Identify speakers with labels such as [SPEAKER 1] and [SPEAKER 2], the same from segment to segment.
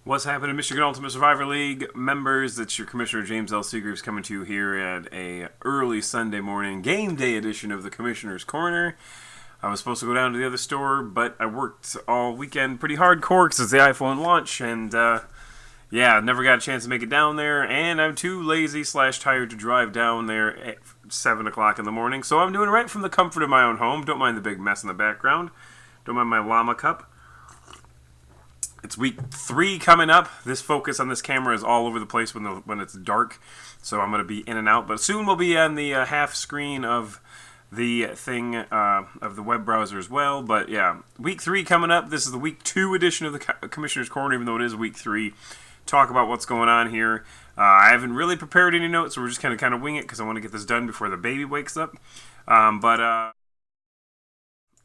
[SPEAKER 1] What's happening, Michigan Ultimate Survivor League members? It's your Commissioner James L. Seagreaves coming to you here at a early Sunday morning game day edition of the Commissioner's Corner. I was supposed to go down to the other store, but I worked all weekend pretty hardcore because it's the iPhone launch, and yeah, never got a chance to make it down there, and I'm too lazy / tired to drive down there at 7 o'clock in the morning, so I'm doing it right from the comfort of my own home. Don't mind the big mess in the background. Don't mind my llama cup. It's week 3 coming up. This focus on this camera is all over the place when it's dark, so I'm going to be in and out. But soon we'll be on the half screen of the thing of the web browser as well. But yeah, week 3 coming up. This is the week 2 edition of the Commissioner's Corner, even though it is week 3. Talk about what's going on here. I haven't really prepared any notes, so we're just kind of wing it because I want to get this done before the baby wakes up.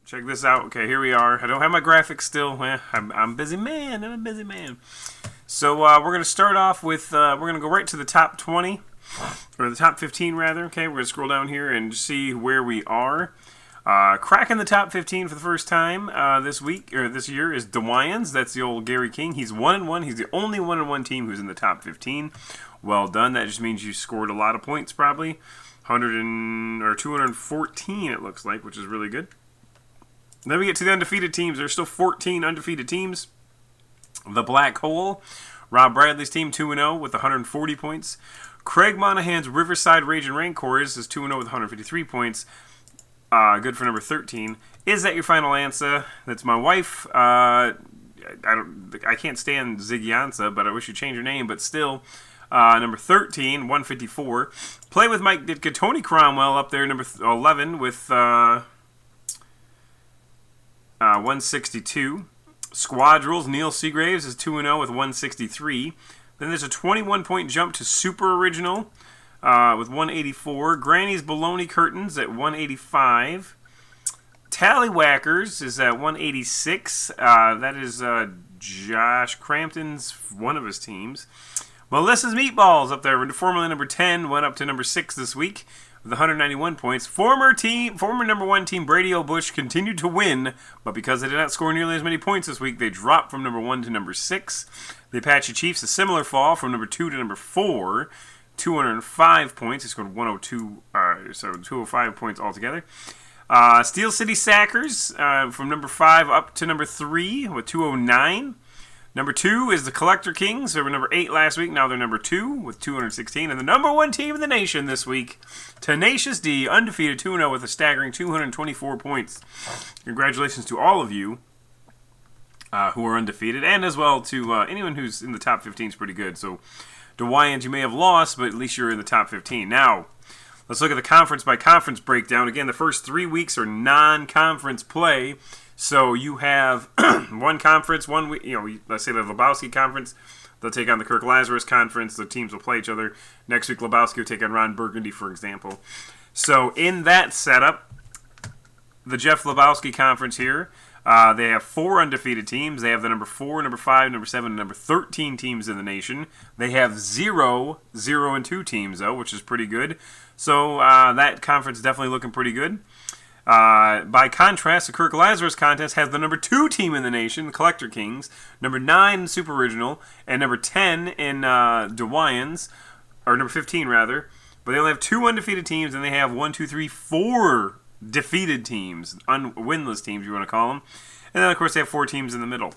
[SPEAKER 1] Check this out. Okay, here we are. I don't have my graphics still. I'm a busy man. I'm a busy man. So we're going to start off with, we're going to go right to the top 20, or the top 15 rather. Okay, we're going to scroll down here and see where we are. Cracking the top 15 for the first time this week, or this year, is DeWyans. That's the old Gary King. He's 1-1. He's the only 1-1 team who's in the top 15. Well done. That just means you scored a lot of points probably. 214 it looks like, which is really good. Then we get to the undefeated teams. There's still 14 undefeated teams. The Black Hole, Rob Bradley's team, 2-0 with 140 points. Craig Monahan's Riverside Raging Rancors is 2-0 with 153 points. Good for number 13. Is that your final answer? That's my wife. I can't stand Ziggy, but I wish you'd change your name. But still, number 13, 154. Play with Mike Ditka, Tony Cromwell up there, number 11 with 162. Squadrils, Neil Seagraves is 2-0 with 163. Then there's a 21-point jump to Super Original with 184. Granny's Baloney Curtains at 185. Tallywhackers is at 186. That is Josh Crampton's one of his teams. Melissa's Meatballs up there, formerly number 10, went up to number 6 this week with 191 points. Former number 1 team Brady O'Bush continued to win, but because they did not score nearly as many points this week, they dropped from number 1 to number 6. The Apache Chiefs, a similar fall from number 2 to number 4, 205 points. They scored 205 points altogether. Steel City Sackers from number 5 up to number 3 with 209. Number 2 is the Collector Kings. They were number 8 last week. Now they're number 2 with 216. And the number 1 team in the nation this week, Tenacious D, undefeated 2-0 with a staggering 224 points. Congratulations to all of you who are undefeated, and as well to anyone who's in the top 15 is pretty good. So, DeWyans, you may have lost, but at least you're in the top 15. Now, let's look at the conference-by-conference breakdown. Again, the first 3 weeks are non-conference play. So you have one conference, 1 week, let's say the Lebowski Conference, they'll take on the Kirk Lazarus Conference, the teams will play each other. Next week, Lebowski will take on Ron Burgundy, for example. So in that setup, the Jeff Lebowski Conference here, they have 4 undefeated teams. They have the number 4, number 5, number 7, and number 13 teams in the nation. They have 0, 0, and 2 teams, though, which is pretty good. So that conference is definitely looking pretty good. By contrast, the Kirk Lazarus contest has the number 2 team in the nation, the Collector Kings, number 9 in Super Original, and number 10 in DeWyans, or number 15 rather. But they only have 2 undefeated teams, and they have 4 defeated teams, winless teams you want to call them. And then of course they have 4 teams in the middle.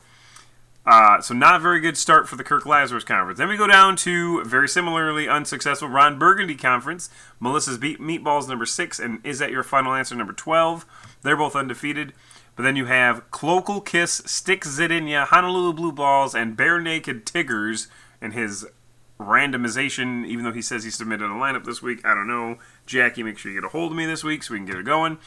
[SPEAKER 1] So not a very good start for the Kirk Lazarus Conference. Then we go down to, very similarly unsuccessful, Ron Burgundy Conference. Melissa's Meatballs, number 6, and Is That Your Final Answer, number 12. They're both undefeated. But then you have Cloacal Kiss, Stick Zidinia, Honolulu Blue Balls, and Bare Naked Tiggers in his randomization, even though he says he submitted a lineup this week. I don't know. Jackie, make sure you get a hold of me this week so we can get it going.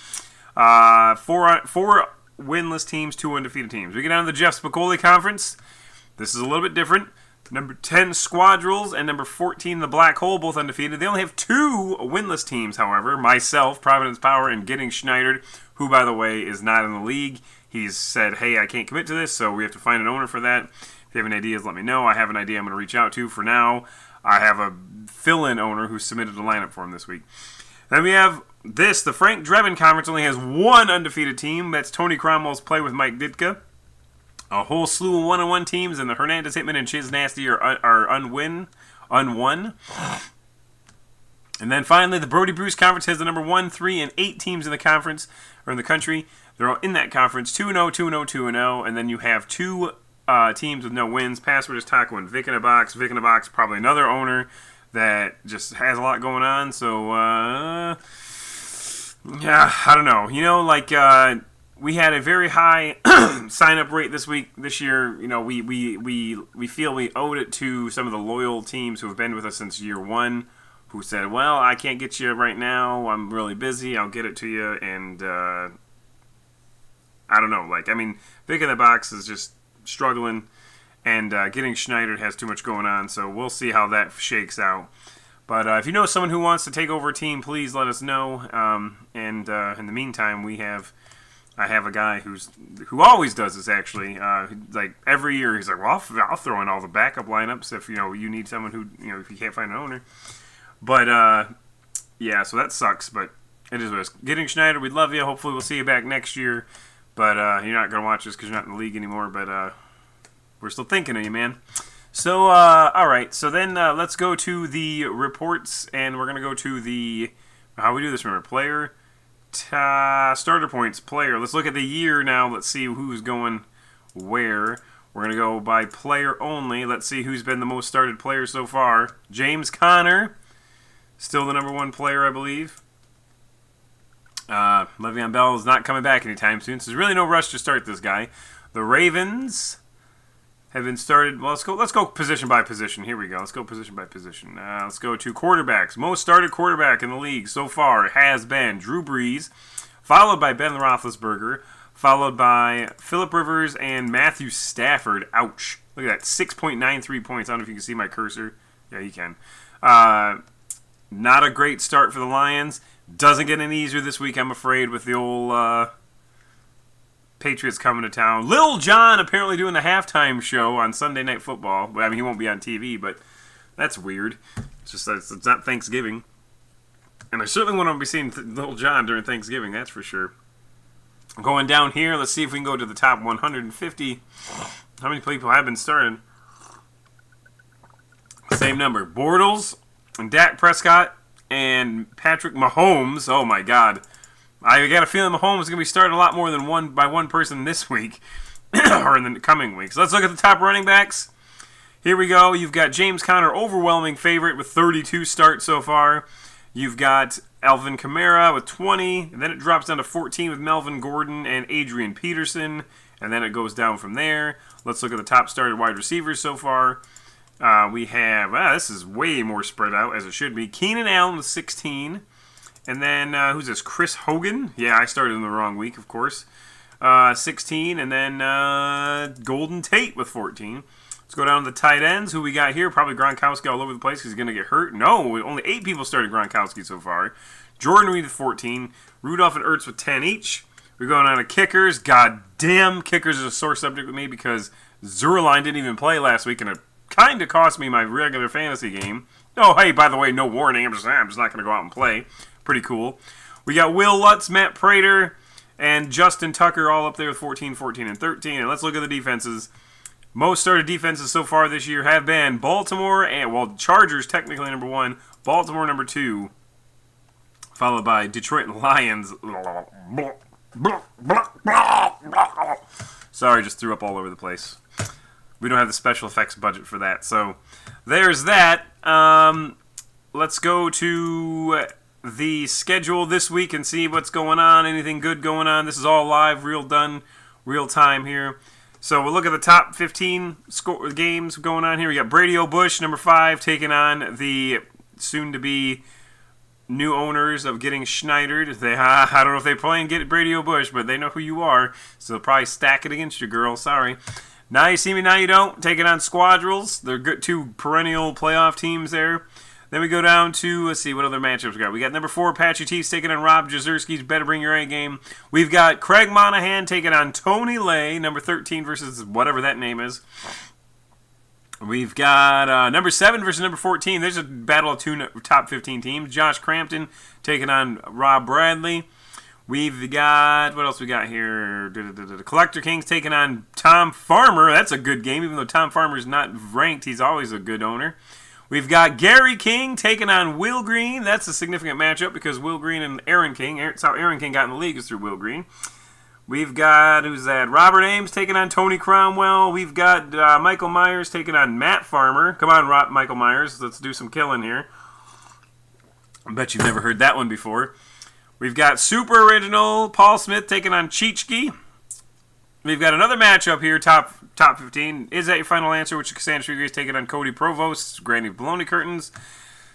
[SPEAKER 1] 4 winless teams, 2 undefeated teams. We get down to the Jeff Spicoli Conference. This is a little bit different. Number 10, Squadrils, and number 14, the Black Hole, both undefeated. They only have 2 winless teams, however. Myself, Providence Power, and Getting Schneidered, who, by the way, is not in the league. He's said, hey, I can't commit to this, so we have to find an owner for that. If you have any ideas, let me know. I have an idea I'm going to reach out to. For now, I have a fill-in owner who submitted a lineup for him this week. Then we have this. The Frank Drebin Conference only has 1 undefeated team. That's Tony Cromwell's Play with Mike Ditka. A whole slew of one-on-one teams, and the Hernandez Hitman and Chiz Nasty are unwon. And then finally, the Brody Bruce Conference has the number 1, 3, and 8 teams in the conference, or in the country. They're all in that conference, 2-0, 2-0, 2-0, and then you have 2 teams with no wins. Password is Taco and Vic in a Box. Vic in a Box, probably another owner that just has a lot going on. So, yeah, I don't know. You know, like, we had a very high sign-up rate this year. You know, we feel we owed it to some of the loyal teams who have been with us since year 1, who said, well, I can't get you right now. I'm really busy. I'll get it to you. And, I don't know. Like, I mean, Vic in the Box is just struggling. And getting Schneider has too much going on. So we'll see how that shakes out. But if you know someone who wants to take over a team, please let us know. And in the meantime, I have a guy who always does this, actually. Like every year, he's like, "Well, I'll throw in all the backup lineups if you need someone who if you can't find an owner." But yeah, so that sucks. But it is what it is. Getting Schneider, we'd love you. Hopefully, we'll see you back next year. But you're not gonna watch this because you're not in the league anymore. But we're still thinking of you, man. So all right. So then let's go to the reports, and we're gonna go to the how we do this. Remember, player. Starter points, player. Let's look at the year now. Let's see who's going where. We're going to go by player only. Let's see who's been the most started player so far. James Conner, still the number 1 player, I believe. Le'Veon Bell is not coming back anytime soon, so there's really no rush to start this guy. The Ravens have been started. Well, let's go position by position. Here we go. Let's go position by position. Let's go to quarterbacks. Most started quarterback in the league so far has been Drew Brees, followed by Ben Roethlisberger, followed by Phillip Rivers and Matthew Stafford. Ouch. Look at that. 6.93 points. I don't know if you can see my cursor. Yeah, you can. Not a great start for the Lions. Doesn't get any easier this week, I'm afraid, with the old Patriots coming to town. Lil Jon apparently doing the halftime show on Sunday Night Football. I mean, he won't be on TV, but that's weird. It's just that it's not Thanksgiving. And I certainly want to be seeing Lil Jon during Thanksgiving, that's for sure. Going down here, let's see if we can go to the top 150. How many people have been starting? Same number. Bortles and Dak Prescott and Patrick Mahomes. Oh, my God. I got a feeling Mahomes is going to be starting a lot more than one person this week or in the coming weeks. Let's look at the top running backs. Here we go. You've got James Conner, overwhelming favorite with 32 starts so far. You've got Alvin Kamara with 20. And then it drops down to 14 with Melvin Gordon and Adrian Peterson. And then it goes down from there. Let's look at the top started wide receivers so far. We have, this is way more spread out as it should be. Keenan Allen with 16. And then, who's this? Chris Hogan? Yeah, I started in the wrong week, of course. 16. And then Golden Tate with 14. Let's go down to the tight ends. Who we got here? Probably Gronkowski all over the place because he's going to get hurt. No, only 8 people started Gronkowski so far. Jordan Reed with 14. Rudolph and Ertz with 10 each. We're going on to kickers. God damn, kickers is a sore subject with me because Zerline didn't even play last week, and it kind of cost me my regular fantasy game. Oh, hey, by the way, no warning. I'm just not going to go out and play. Pretty cool. We got Will Lutz, Matt Prater, and Justin Tucker all up there with 14, 14, and 13. And let's look at the defenses. Most started defenses so far this year have been Baltimore and, well, Chargers technically number 1, Baltimore number 2, followed by Detroit Lions. Sorry, just threw up all over the place. We don't have the special effects budget for that. So there's that. Let's go to the schedule this week and see what's going on. Anything good going on? This is all live, real time here. So we'll look at the top 15 games going on here. We got Brady O'Bush, number 5, taking on the soon-to-be new owners of Getting Schneidered. I don't know if they play and get Brady O'Bush, but they know who you are, so they'll probably stack it against you, girl. Sorry. Now you see me, now you don't. Taking on Squadrels. They're good, 2 perennial playoff teams there. Then we go down to, let's see, what other matchups we got. We got number 4, Apache Chiefs taking on Rob Jazerski's Better Bring Your A game. We've got Craig Monahan taking on Tony Lay, number 13 versus whatever that name is. We've got number 7 versus number 14. There's a battle of 2 top 15 teams. Josh Crampton taking on Rob Bradley. We've got, what else we got here? Collector King's taking on Tom Farmer. That's a good game, even though Tom Farmer's not ranked. He's always a good owner. We've got Gary King taking on Will Green. That's a significant matchup because Will Green and Aaron King. That's how Aaron King got in the league, is through Will Green. We've got, who's that? Robert Ames taking on Tony Cromwell. We've got Michael Myers taking on Matt Farmer. Come on, Michael Myers. Let's do some killing here. I bet you've never heard that one before. We've got Super Original Paul Smith taking on Cheechki. We've got another matchup here, top 15. Is that your final answer? Which is Cassandra Rodriguez taking on Cody Provost, Granny Baloney Curtains.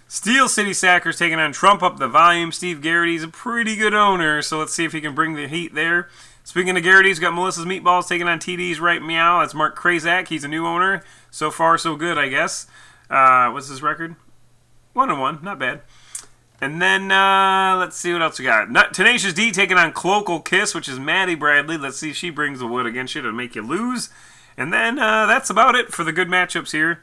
[SPEAKER 1] Steel City Sackers taking on Trump Up the Volume. Steve Garrity's a pretty good owner, so let's see if he can bring the heat there. Speaking of Garrity's, got Melissa's Meatballs taking on TD's Right Meow. That's Mark Krazak. He's a new owner. So far, so good, I guess. What's his record? 1-1. Not bad. And then, let's see what else we got. Tenacious D taking on Cloacal Kiss, which is Maddie Bradley. Let's see if she brings the wood against you to make you lose. And then, that's about it for the good matchups here.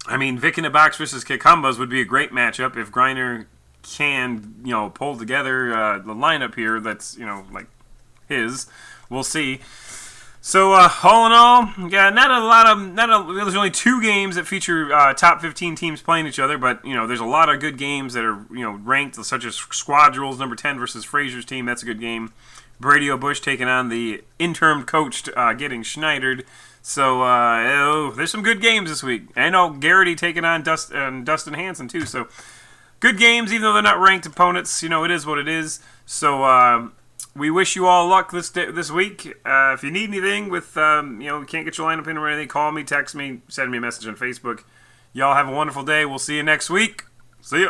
[SPEAKER 1] I mean, Vic in the Box versus Kikumbas would be a great matchup if Griner can, pull together the lineup here that's, like his. We'll see. So, all in all, yeah, there's only 2 games that feature top 15 teams playing each other, but, there's a lot of good games that are, ranked, such as Squad Rules number 10 versus Frazier's team. That's a good game. Brady O'Bush taking on the interim coached Getting Schneidered. So, there's some good games this week. I know Garrity taking on Dustin Hanson, too. So, good games, even though they're not ranked opponents. It is what it is. So, we wish you all luck this week. If you need anything with, you can't get your lineup in or anything, call me, text me, send me a message on Facebook. Y'all have a wonderful day. We'll see you next week. See ya.